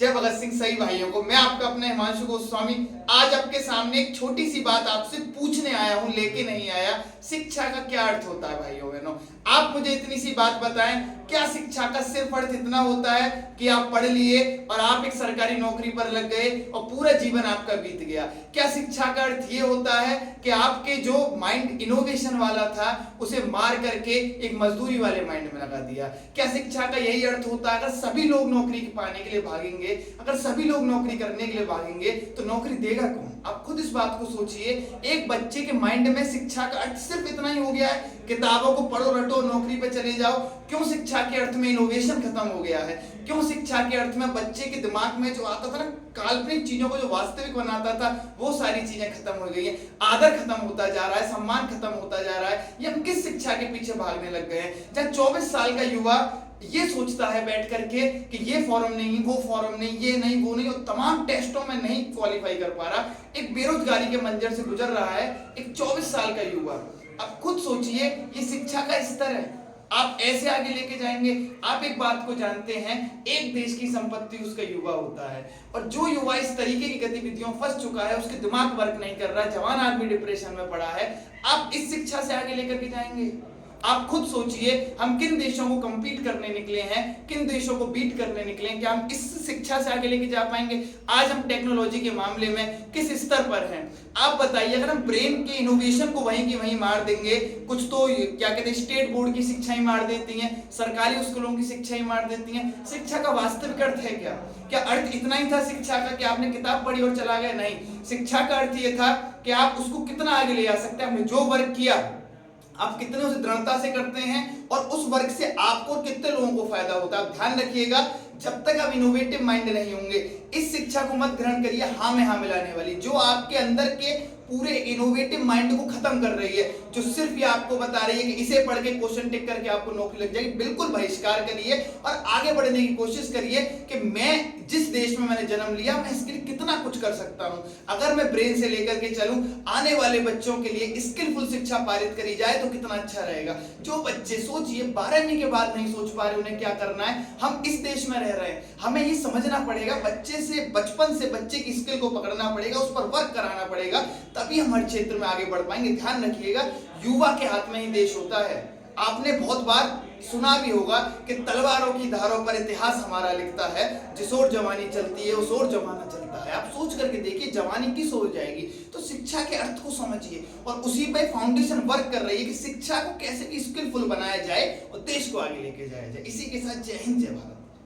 जय भगत सिंह सही भाइयों को। मैं आपका अपना हिमांशु गोस्वामी आज आपके सामने एक छोटी सी बात आपसे पूछने आया हूं, लेके नहीं आया। शिक्षा का क्या अर्थ होता है भाइयों बहनों? आप मुझे इतनी सी बात बताएं, क्या शिक्षा का सिर्फ अर्थ इतना होता है कि आप पढ़ लिए और आप एक सरकारी नौकरी पर लग गए और पूरा जीवन आपका बीत गया? क्या शिक्षा का अर्थ ये होता है कि आपके जो माइंड इनोवेशन वाला था उसे मार करके एक मजदूरी वाले माइंड में लगा दिया? क्या शिक्षा का यही अर्थ होता है? अगर सभी लोग नौकरी पाने के लिए भागेंगे, अगर सभी लोग नौकरी करने के लिए भागेंगे तो नौकरी देगा कौन? आप खुद इस बात को सोचिए। एक बच्चे के माइंड में शिक्षा का अर्थ सिर्फ इतना ही हो गया है, किताबों को पढ़ो रटो नौकरी पे चले जाओ। क्यों शिक्षा के अर्थ में इनोवेशन खत्म हो गया है? क्यों शिक्षा के अर्थ में बच्चे के दिमाग में जो आता था ना, काल्पनिक चीजों को जो वास्तविक बनाता था, वो सारी चीजें खत्म हो गई है। आदर खत्म होता जा रहा है, सम्मान खत्म होता जा रहा है। ये हम किस शिक्षा के पीछे भागने लग गए हैं? जब 24 साल का युवा ये सोचता है बैठ करके कि ये फॉर्म नहीं, वो फॉर्म नहीं, ये नहीं, वो नहीं, और तमाम टेस्टों में नहीं क्वालिफाई कर पा रहा, एक बेरोजगारी के मंजर से गुजर रहा है एक 24 साल का युवा। अब खुद सोचिए, ये शिक्षा का स्तर है। आप ऐसे आगे लेके जाएंगे? आप एक बात को जानते हैं, एक देश की संपत्ति उसका युवा होता है, और जो युवा इस तरीके की गतिविधियों फंस चुका है, उसके दिमाग वर्क नहीं कर रहा, जवान आदमी डिप्रेशन में पड़ा है, आप इस शिक्षा से आगे लेकर के जाएंगे? आप खुद सोचिए, हम किन देशों को कंपीट करने निकले हैं, किन देशों को बीट करने निकले हैं? क्या हम इस शिक्षा से आगे लेके जा पाएंगे? आज हम टेक्नोलॉजी के मामले में किस स्तर पर हैं? आप बताइए, अगर हम ब्रेन के इनोवेशन को वहीं की वहीं मार देंगे, कुछ तो क्या कहते हैं, स्टेट बोर्ड की शिक्षा ही मार देती हैं, सरकारी स्कूलों की शिक्षा ही मार देती हैं। शिक्षा का वास्तविक अर्थ है क्या? क्या अर्थ इतना ही था शिक्षा का कि आपने किताब पढ़ी और चला गया? नहीं, शिक्षा का अर्थ ये था कि आप उसको कितना आगे ले जा सकते हैं। आपने जो वर्क किया, आप कितने उसे दृढ़ता से करते हैं, और उस वर्क से आपको कितने लोगों को फायदा होता है। आप ध्यान रखिएगा, जब तक आप इनोवेटिव माइंड नहीं होंगे, इस शिक्षा को मत ग्रहण करिए हाँ में हाँ मिलाने वाली, जो आपके अंदर के पूरे इनोवेटिव माइंड को खत्म कर रही है, जो सिर्फ ये आपको बता रही है कि इसे पढ़ के क्वेश्चन टिक करके आपको नौकरी लग जाएगी। बिल्कुल बहिष्कार करिए और आगे बढ़ने की कोशिश करिए कि मैं जिस देश में मैंने जन्म लिया, मैं इसके लिए कितना कुछ कर सकता हूं। अगर मैं ब्रेन से लेकर के चलूं, आने वाले बच्चों के लिए स्किलफुल शिक्षा पारित करी जाए तो कितना अच्छा रहेगा। जो बच्चे सोचिए 12वीं के बाद नहीं सोच पा रहे उन्हें क्या करना है, हम इस देश में रह रहे हैं, हमें ये समझना पड़ेगा, बच्चे से बचपन से बच्चे की स्किल को पकड़ना पड़ेगा, उस पर वर्क कराना पड़ेगा, तभी हम हर क्षेत्र में आगे बढ़ पाएंगे। ध्यान रखिएगा, युवा के हाथ में ही देश होता है। आपने बहुत बार सुना भी होगा कि तलवारों की धारों पर इतिहास हमारा लिखता है, जिस ओर जवानी चलती है उस ओर जमाना चलता है। आप सोच करके देखिए, जवानी किस ओर जाएगी? तो शिक्षा के अर्थ को समझिए, और उसी पे फाउंडेशन वर्क कर रही है कि शिक्षा को कैसे भी स्किलफुल बनाया जाए और देश को आगे लेके जाया जाए। इसी के साथ जय हिंद, जय भारत।